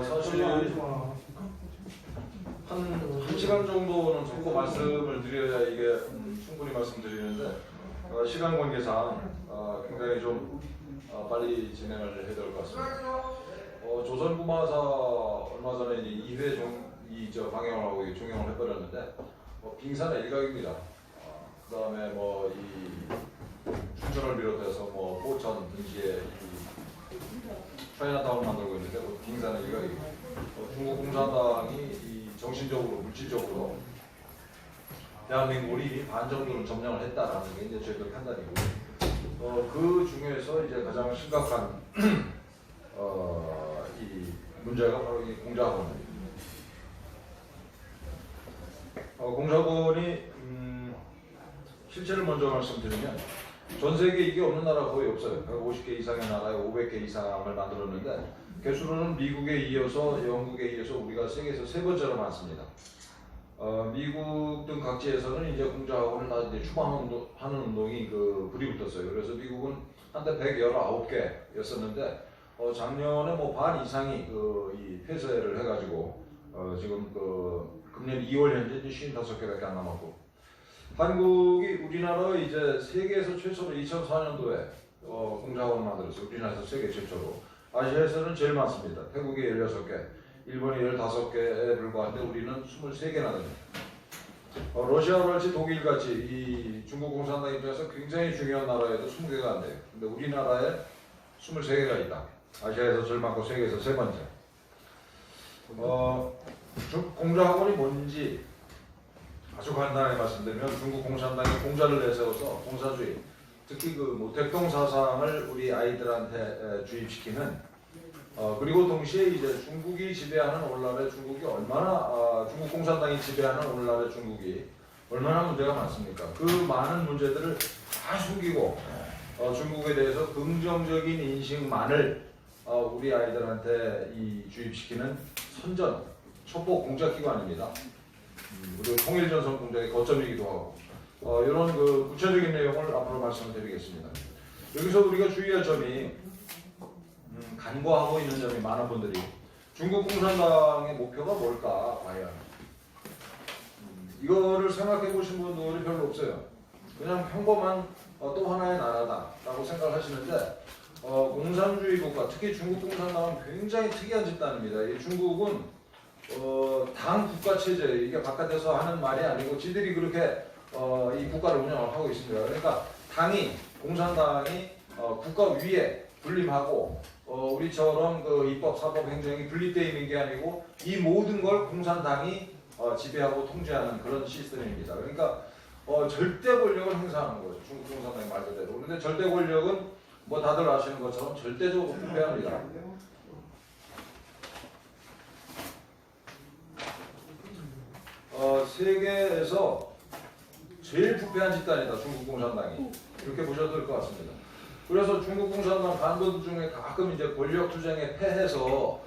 사실 한 시간 정도는 듣고 말씀을 드려야 이게 충분히 말씀드리는데 시간 관계상 굉장히 좀 빨리 진행을 해야 될 것 같습니다. 조선구마사 얼마 전에 이제 2회 방영을 하고 종영을 해버렸는데 빙산의 일각입니다. 그 다음에 뭐 이 춘천을 비롯해서 뭐 포천 등지에 차이나타운을 만들고 있는데 빙산의 일각입니다. 중국 공산당이 이 정신적으로 물질적으로 대한민국을 이미 반 정도는 점령을 했다라는 게 이제 저희들 판단이고 그 중에서 이제 가장 심각한 이 문제가 바로 이 공자학원입니다. 공자학원이 실체를 먼저 말씀드리면 전 세계에 이게 없는 나라가 거의 없어요. 150개 이상의 나라에 500개 이상을 만들었는데 개수로는 미국에 이어서 영국에 이어서 우리가 세계에서 세 번째로 많습니다. 미국 등 각지에서는 이제 공자학원을 다 이제 추방하는 운동이 불이 붙었어요. 그래서 미국은 한때 119개였었는데 작년에 뭐 반 이상이 이 폐쇄를 해가지고 지금 금년 2월 현재 55개밖에 안 남았고 한국이 우리나라 이제 세계에서 최초로 2004년도에 공자학원을 만들었어요. 우리나라에서 세계 최초로. 아시아에서는 제일 많습니다. 태국이 16개, 일본이 15개에 불과한데 우리는 23개나 됩니다. 러시아랄지 독일같이 이 중국 공산당 입장에서 굉장히 중요한 나라에도 20개가 안 돼요. 근데 우리나라에 23개가 있다. 아시아에서 제일 많고 세계에서 세 번째. 공자학원이 뭔지 아주 간단하게 말씀드리면 중국 공산당이 공자를 내세워서 공사주의, 특히 모택동 사상을 우리 아이들한테 주입시키는 그리고 동시에 이제 중국이 지배하는 오늘날의 중국이 얼마나 중국 공산당이 지배하는 오늘날의 중국이 얼마나 문제가 많습니까? 그 많은 문제들을 다 숨기고 중국에 대해서 긍정적인 인식만을 우리 아이들한테 주입시키는 선전 첩보 공작기관입니다. 그리고 통일전선 공작의 거점이기도 하고 이런 구체적인 내용을 앞으로 말씀드리겠습니다. 여기서 우리가 주의할 점이 간과하고 있는 점이 많은 분들이 중국 공산당의 목표가 뭘까 과연 이거를 생각해 보신 분들이 별로 없어요. 그냥 평범한 또 하나의 나라다라고 생각하시는데 공산주의 국가, 특히 중국 공산당은 굉장히 특이한 집단입니다. 이 중국은 당 국가 체제, 이게 바깥에서 하는 말이 아니고 지들이 그렇게 이 국가를 운영을 하고 있습니다. 그러니까 공산당이 국가 위에 군림하고 우리처럼 입법, 사법, 행정이 분리되어 있는 게 아니고 이 모든 걸 공산당이 지배하고 통제하는 그런 시스템입니다. 그러니까 절대 권력을 행사하는 거죠. 중국 공산당이 말 그대로. 그런데 절대 권력은 뭐 다들 아시는 것처럼 절대적으로 부패합니다. 세계에서 제일 부패한 집단이다. 중국 공산당이. 이렇게 보셔도 될 것 같습니다. 그래서 중국 공산당 간부들 중에 가끔 이제 권력 투쟁에 패해서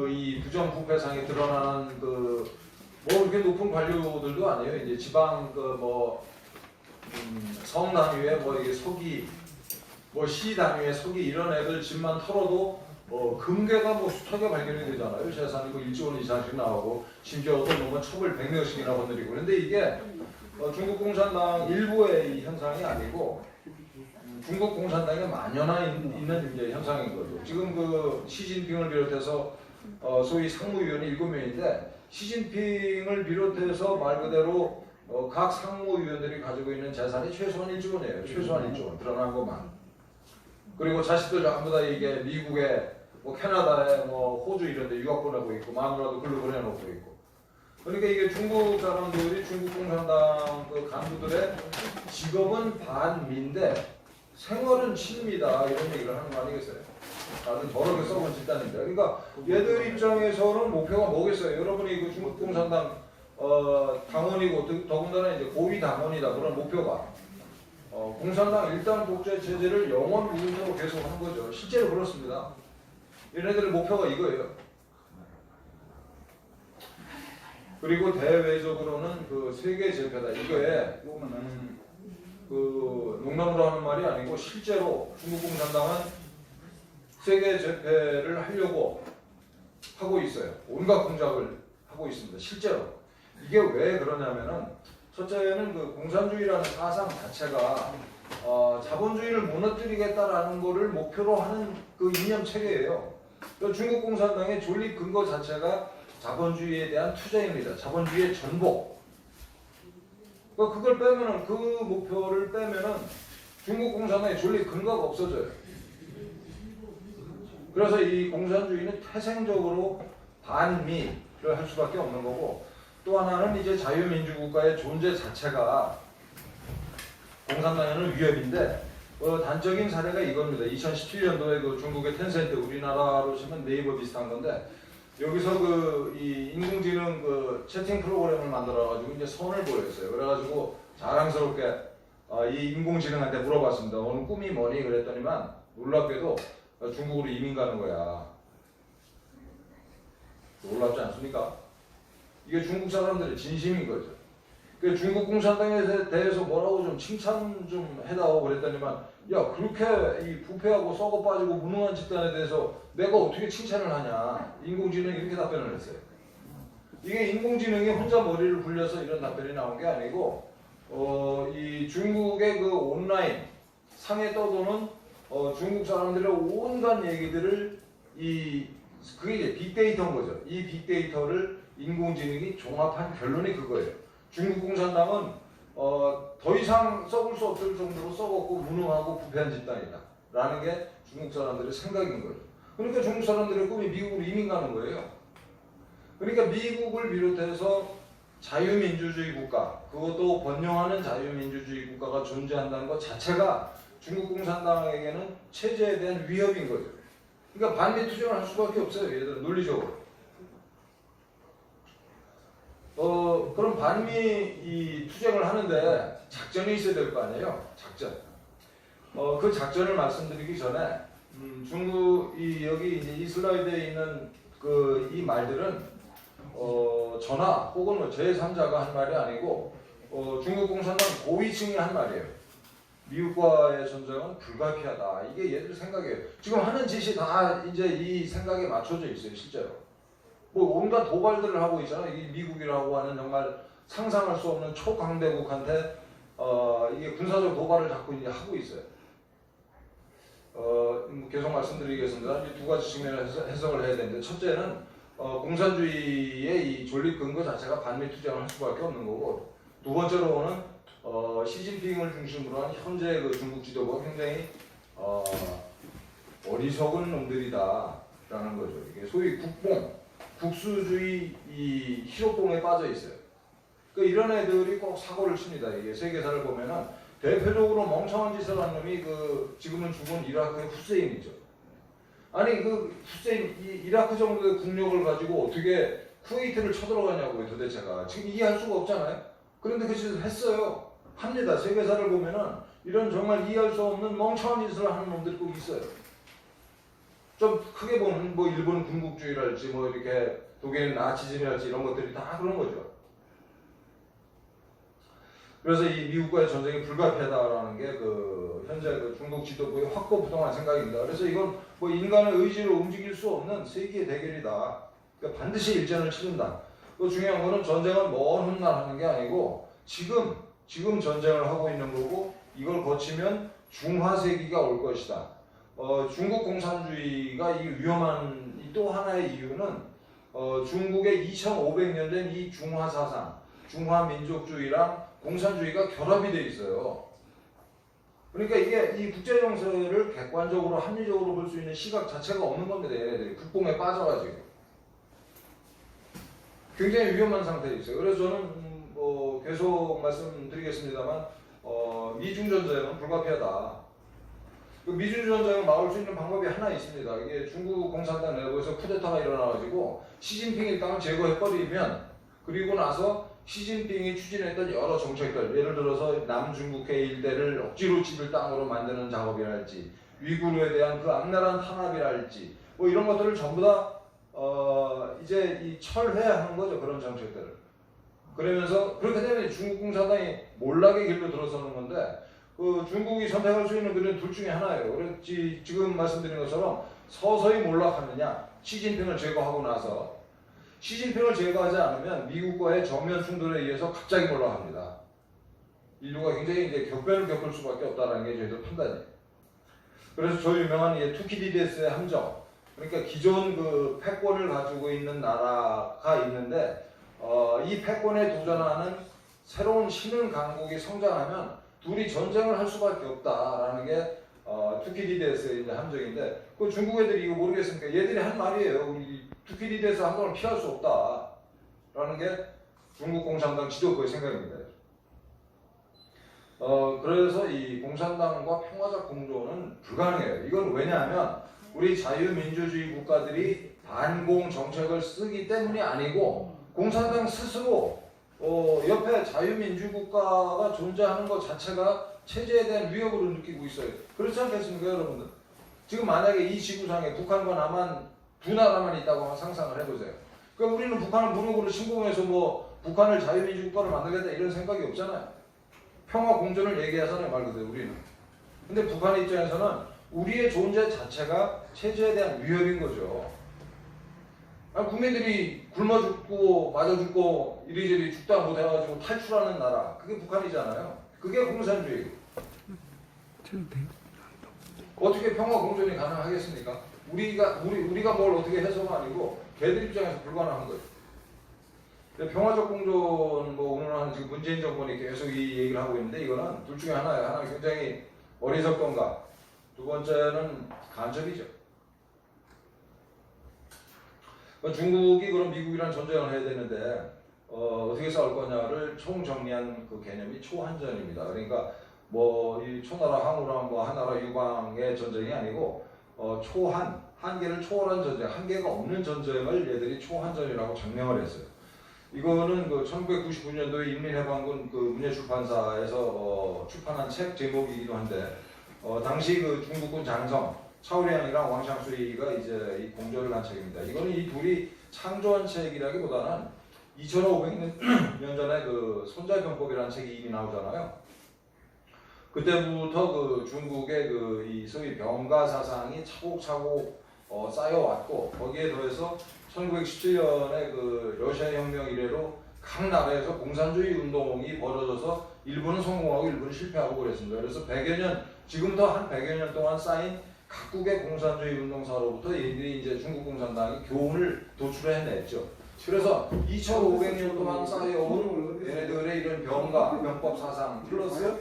이 부정부패상이 드러나는 뭐 이렇게 높은 관료들도 아니에요. 이제 지방 성 단위의 이게 서기, 시 단위의 서기 이런 애들 집만 털어도 금괴가 숱하게 발견이 되잖아요. 재산이 1조 원 이상씩 나오고 심지어 어떤 놈은 첩을 100명씩이나 건드리고. 그런데 이게 중국 공산당 일부의 이 현상이 아니고 중국 공산당에 만연해 있는 이제 현상인 거죠. 지금 시진핑을 비롯해서 소위 상무위원이 7명인데 시진핑을 비롯해서 말 그대로 각 상무위원들이 가지고 있는 재산이 최소한 1조 원이에요. 최소한 1조 원 드러난 것만. 그리고 자식들 전부 다 이게 미국에 캐나다에 호주 이런 데 유학 보내고 있고 마누라도 글로 보내놓고 있고. 그러니까 이게 중국 사람들이 중국 공산당 간부들의 직업은 반미인데 생활은 친미다 이런 얘기를 하는 거 아니겠어요? 아주 더럽게 썩은 집단입니다. 그러니까 얘들 입장에서는 목표가 뭐겠어요? 여러분이 중국 공산당 당원이고 더군다나 이제 고위 당원이다 그런 목표가 공산당 일당 독재 체제를 영원 무근으로 계속하는 거죠. 실제로 그렇습니다. 얘네들의 목표가 이거예요. 그리고 대외적으로는 세계 제패다. 이거에 농담으로 하는 말이 아니고 실제로 중국 공산당은 세계 제패를 하려고 하고 있어요. 온갖 공작을 하고 있습니다. 실제로. 이게 왜 그러냐면은 첫째는 그 공산주의라는 사상 자체가 자본주의를 무너뜨리겠다라는 거를 목표로 하는 그 이념 체계예요. 중국 공산당의 존립 근거 자체가 자본주의에 대한 투자입니다. 자본주의의 전복. 그걸 빼면은 그 목표를 빼면은 중국 공산당의 존립 근거가 없어져요. 그래서 이 공산주의는 태생적으로 반미를 할 수밖에 없는 거고, 또 하나는 이제 자유민주국가의 존재 자체가 공산당에는 위협인데, 단적인 사례가 이겁니다. 2017년도에 그 중국의 텐센트, 우리나라로 치면 네이버 비슷한 건데, 여기서 이 인공지능 채팅 프로그램을 만들어가지고 이제 선을 보였어요. 그래가지고 자랑스럽게 이 인공지능한테 물어봤습니다. 너는 꿈이 뭐니? 그랬더니만 놀랍게도 중국으로 이민 가는 거야. 놀랍지 않습니까? 이게 중국 사람들의 진심인 거죠. 그 중국 공산당에 대해서 뭐라고 좀 칭찬 좀 해다오 그랬더니만, 야, 그렇게 이 부패하고 썩어 빠지고 무능한 집단에 대해서 내가 어떻게 칭찬을 하냐. 인공지능이 이렇게 답변을 했어요. 이게 인공지능이 혼자 머리를 굴려서 이런 답변이 나온 게 아니고, 이 중국의 그 온라인 상에 떠도는 중국 사람들의 온갖 얘기들을 그게 이제 빅데이터인 거죠. 이 빅데이터를 인공지능이 종합한 결론이 그거예요. 중국 공산당은 더 이상 썩을 수 없을 정도로 썩었고 무능하고 부패한 집단이다 라는 게 중국 사람들의 생각인 거예요. 그러니까 중국 사람들의 꿈이 미국으로 이민 가는 거예요. 그러니까 미국을 비롯해서 자유민주주의 국가, 그것도 번영하는 자유민주주의 국가가 존재한다는 것 자체가 중국 공산당에게는 체제에 대한 위협인 거죠. 그러니까 반미 투쟁을 할 수밖에 없어요. 얘들은 논리적으로. 그럼 반미 이 투쟁을 하는데 작전이 있어야 될 거 아니에요? 작전. 그 작전을 말씀드리기 전에 여기 이제 이 슬라이드에 있는 이 말들은 저나 혹은 제3자가 한 말이 아니고 중국 공산당 고위층이 한 말이에요. 미국과의 전쟁은 불가피하다. 이게 얘들 생각이에요. 지금 하는 짓이 다 이제 이 생각에 맞춰져 있어요, 실제로. 뭐 온갖 도발들을 하고 있잖아요. 이 미국이라고 하는 정말 상상할 수 없는 초강대국한테 이게 군사적 도발을 자꾸 이제 하고 있어요. 계속 말씀드리겠습니다. 이 두 가지 측면에서 해석을 해야 되는데, 첫째는 공산주의의 이 존립 근거 자체가 반미 투쟁을 할 수밖에 없는 거고, 두 번째로는 시진핑을 중심으로 한 현재 그 중국 지도부가 굉장히 어리석은 놈들이다라는 거죠. 이게 소위 국수주의 이 희로봉에 빠져 있어요. 그러니까 이런 애들이 꼭 사고를 칩니다. 이게 세계사를 보면은 대표적으로 멍청한 짓을 한 놈이 지금은 죽은 이라크의 후세인이죠. 아니 후세인 이라크 정도의 국력을 가지고 어떻게 쿠웨이트를 쳐들어가냐고요, 도대체가. 지금 이해할 수가 없잖아요. 그런데 그 짓을 했어요. 합니다. 세계사를 보면은 이런 정말 이해할 수 없는 멍청한 짓을 하는 놈들이 꼭 있어요. 좀 크게 보면 뭐 일본 군국주의랄지 뭐 이렇게 독일 나치즘이랄지 이런 것들이 다 그런 거죠. 그래서 이 미국과의 전쟁이 불가피하다라는 게 현재 중국 지도부의 확고부동한 생각입니다. 그래서 이건 뭐 인간의 의지로 움직일 수 없는 세계의 대결이다. 그러니까 반드시 일전을 치른다. 또 중요한 거는 전쟁은 먼 훗날 하는 게 아니고 지금 전쟁을 하고 있는 거고, 이걸 거치면 중화세기가 올 것이다. 중국 공산주의가 이 위험한 또 하나의 이유는 중국의 2500년 된 이 중화 사상, 중화 민족주의랑 공산주의가 결합이 돼 있어요. 그러니까 이게 이 국제 정세를 객관적으로 합리적으로 볼 수 있는 시각 자체가 없는 겁니다. 얘네들이 국뽕에 빠져가지고 굉장히 위험한 상태에 있어요. 그래서 저는 계속 말씀드리겠습니다만 미중 전쟁은 불가피하다. 미중 전쟁을 막을 수 있는 방법이 하나 있습니다. 이게 중국 공산당 내부에서 쿠데타가 일어나가지고 시진핑 땅을 제거해버리면, 그리고 나서 시진핑이 추진했던 여러 정책들, 예를 들어서 남중국해 일대를 억지로 집을 땅으로 만드는 작업이랄지, 위구르에 대한 그 악랄한 탄압이랄지, 뭐 이런 것들을 전부 다 이제 철회하는 거죠. 그런 정책들을. 그러면서 그렇게 되면 중국 공산당이 몰락의 길로 들어서는 건데, 중국이 선택할 수 있는 그런 둘 중에 하나예요. 그래서 지금 말씀드린 것처럼 서서히 몰락하느냐? 시진핑을 제거하고 나서 시진핑을 제거하지 않으면 미국과의 정면 충돌에 의해서 갑자기 몰락합니다. 인류가 굉장히 이제 격변을 겪을 수밖에 없다는 게 저희들 판단이에요. 그래서 저 유명한 투키디데스의 함정, 그러니까 기존 그 패권을 가지고 있는 나라가 있는데 이 패권에 도전하는 새로운 신흥 강국이 성장하면 둘이 전쟁을 할 수밖에 없다라는 게 투키디데스의 이제 함정인데 그 중국 애들이 이거 모르겠습니까? 얘들이 한 말이에요. 우리 투키디데스 함정을 피할 수 없다라는 게 중국 공산당 지도부의 생각입니다. 그래서 이 공산당과 평화적 공존은 불가능해요. 이건 왜냐하면 우리 자유민주주의 국가들이 반공 정책을 쓰기 때문이 아니고 공산당 스스로 옆에 자유민주 국가가 존재하는 것 자체가 체제에 대한 위협으로 느끼고 있어요. 그렇지 않겠습니까, 여러분들? 지금 만약에 이 지구상에 북한과 남한 두 나라만 있다고 한번 상상을 해보세요. 그러니까 우리는 북한을 무력으로 침공해서 뭐 북한을 자유민주 국가로 만들겠다 이런 생각이 없잖아요. 평화 공존을 얘기하잖아요, 말 그대로 우리는. 근데 북한 입장에서는 우리의 존재 자체가 체제에 대한 위협인 거죠. 국민들이 굶어 죽고 맞아 죽고 이리저리 죽다 못해가지고 탈출하는 나라, 그게 북한이잖아요. 그게 공산주의. 어떻게 평화 공존이 가능하겠습니까? 우리가 뭘 어떻게 해서가 아니고 걔들 입장에서 불가능한 거예요. 평화적 공존, 뭐 오늘은 지금 문재인 정권이 계속 이 얘기를 하고 있는데 이거는 둘 중에 하나예요. 하나는 굉장히 어리석던 가, 두 번째는 간첩이죠. 중국이 그럼 미국이랑 전쟁을 해야 되는데 어떻게 싸울 거냐를 총정리한 그 개념이 초한전입니다. 그러니까 뭐 이 초나라 항우랑 뭐 한나라 유방의 전쟁이 아니고 한계를 초월한 전쟁, 한계가 없는 전쟁을 얘들이 초한전이라고 정명을 했어요. 이거는 그 1999년도에 인민해방군 그 문예출판사에서 출판한 책 제목이기도 한데 당시 그 중국군 장성 차오리안이랑 왕샹수리가 이제 이 공조를 한 책입니다. 이거는 이 둘이 창조한 책이라기보다는 2500년 전에 그 손자병법이라는 책이 이미 나오잖아요. 그때부터 그 중국의 그 이 소위 병가 사상이 차곡차곡 쌓여왔고 거기에 더해서 1917년에 그 러시아 혁명 이래로 각 나라에서 공산주의 운동이 벌어져서 일부는 성공하고 일부는 실패하고 그랬습니다. 그래서 100여 년, 지금부터 한 100여 년 동안 쌓인 각국의 공산주의 운동사로부터 얘들이 이제 중국 공산당이 교훈을 도출해냈죠. 그래서 2500년 동안 쌓여온 얘네들의 이런 병법 사상 플러스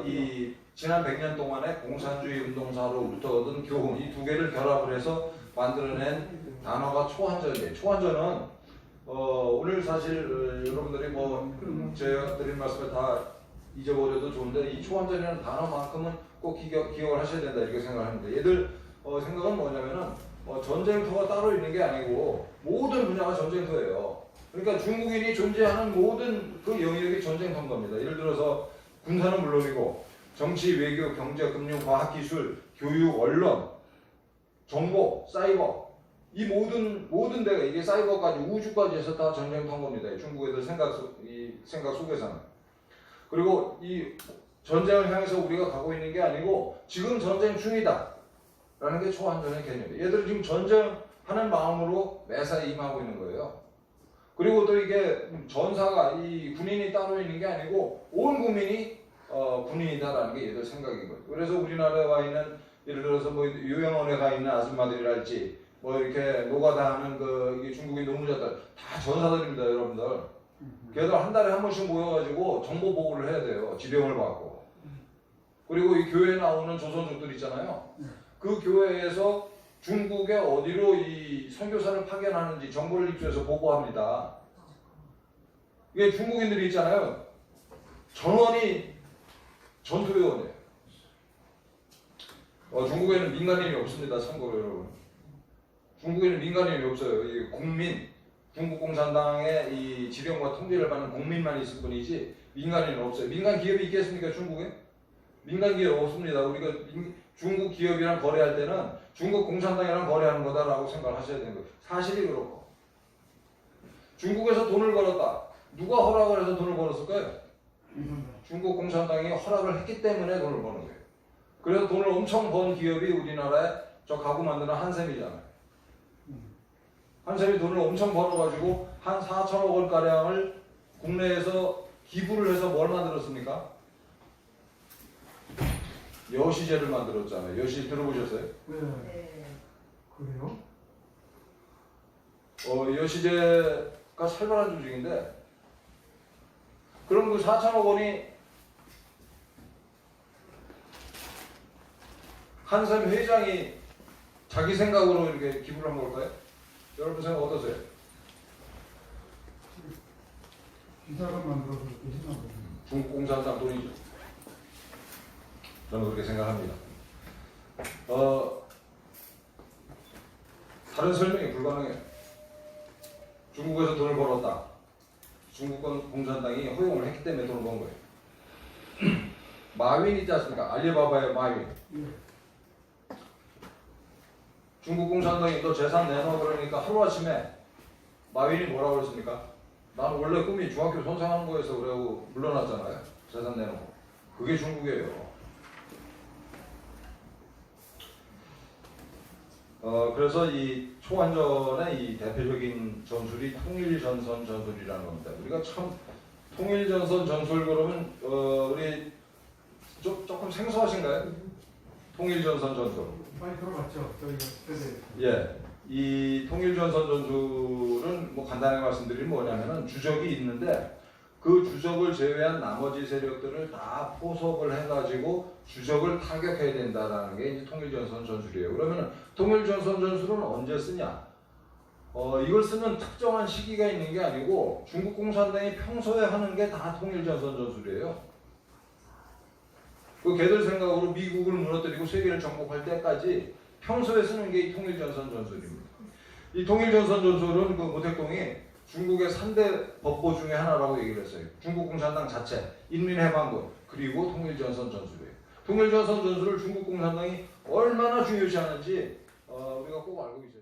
이 지난 100년 동안의 공산주의 운동사로부터 얻은 교훈, 이 두 개를 결합을 해서 만들어낸 단어가 초한전이에요. 초한전은 오늘 사실 여러분들이 뭐 제가 드린 말씀을 다 잊어버려도 좋은데 이 초한전이라는 단어만큼은 꼭 기억을 하셔야 된다 이렇게 생각합니다. 얘들 생각은 뭐냐면은 전쟁터가 따로 있는 게 아니고 모든 분야가 전쟁터예요. 그러니까 중국인이 존재하는 모든 그 영역이 전쟁터인 겁니다. 예를 들어서 군사는 물론이고 정치, 외교, 경제, 금융, 과학기술, 교육, 언론, 정보, 사이버 이 모든 데가 이게 사이버까지 우주까지 해서 다 전쟁터인 겁니다. 중국 애들 생각 속에서는. 그리고 이 전쟁을 향해서 우리가 가고 있는 게 아니고 지금 전쟁 중이다 라는 게 초한전의 개념이에요. 얘들은 지금 전쟁하는 마음으로 매사에 임하고 있는 거예요. 그리고 또 이게 전사가 이 군인이 따로 있는 게 아니고 온 국민이 군인이다라는 게 얘들 생각인 거예요. 그래서 우리나라에 와 있는 예를 들어서 뭐 요양원에 가 있는 아줌마들이랄지 뭐 이렇게 노가다 하는 그 이게 중국인 노무자들 다 전사들입니다, 여러분들. 걔들 한 달에 한 번씩 모여가지고 정보 보고를 해야 돼요. 지령을 받고. 그리고 이 교회에 나오는 조선족들 있잖아요. 그 교회에서 중국에 어디로 이 선교사를 파견하는지 정보를 입수해서 보고합니다. 이게 중국인들이 있잖아요. 전원이 전투요원이에요. 중국에는 민간인이 없습니다. 참고로 여러분. 중국에는 민간인이 없어요. 이 국민, 중국 공산당의 이 지령과 통제를 받는 국민만 있을 뿐이지 민간인은 없어요. 민간 기업이 있겠습니까? 중국에? 민간 기업 없습니다. 우리가 중국 기업이랑 거래할 때는 중국 공산당이랑 거래하는 거다라고 생각하셔야 되는 거예요. 사실이 그렇고. 중국에서 돈을 벌었다. 누가 허락을 해서 돈을 벌었을까요? 중국 공산당이 허락을 했기 때문에 돈을 버는 거예요. 그래서 돈을 엄청 번 기업이 우리나라에 저 가구 만드는 한샘이잖아요. 한샘이 돈을 엄청 벌어가지고 한 4천억 원 가량을 국내에서 기부를 해서 뭘 만들었습니까? 여시제를 만들었잖아요. 여시 들어보셨어요? 네. 그래요? 여시제가 살벌한 조직인데, 그럼 그 4천억 원이 한샘 회장이 자기 생각으로 이렇게 기부를 한 걸까요? 여러분 생각 어떠세요? 기사가 만들어서 그렇게 생각해요. 중국 공산당 돈이죠. 저는 그렇게 생각합니다. 다른 설명이 불가능해요. 중국에서 돈을 벌었다. 중국 공산당이 허용을 했기 때문에 돈을 번 거예요. 마윈 있지 않습니까? 알리바바의 마윈. 중국 공산당이 너 재산 내놔 그러니까 하루아침에 마윈이 뭐라고 그랬습니까? 나는 원래 꿈이 중학교 선생하는 거여서 그러고 물러났잖아요. 재산 내놓고. 그게 중국이에요. 그래서 이 초안전의 이 대표적인 전술이 통일전선 전술이라는 겁니다. 우리가 참 통일전선 전술 그러면 우리 조금 생소하신가요? 통일전선 전술. 많이 들어봤죠? 저희가 세대. 예, 이 통일전선 전술은 뭐 간단하게 말씀드리면 뭐냐면은 주적이 있는데 그 주적을 제외한 나머지 세력들을 다 포섭을 해가지고 주적을 타격해야 된다라는 게 이제 통일전선 전술이에요. 그러면은 통일전선 전술은 언제 쓰냐? 이걸 쓰는 특정한 시기가 있는 게 아니고 중국 공산당이 평소에 하는 게 다 통일전선 전술이에요. 그 걔들 생각으로 미국을 무너뜨리고 세계를 정복할 때까지 평소에 쓰는 게 이 통일전선 전술입니다. 이 통일전선 전술은 그 모택동이 중국의 3대 법보 중에 하나라고 얘기를 했어요. 중국 공산당 자체, 인민해방군, 그리고 통일전선 전술이에요. 통일전선 전술을 중국 공산당이 얼마나 중요시하는지 우리가 꼭 알고 있어요.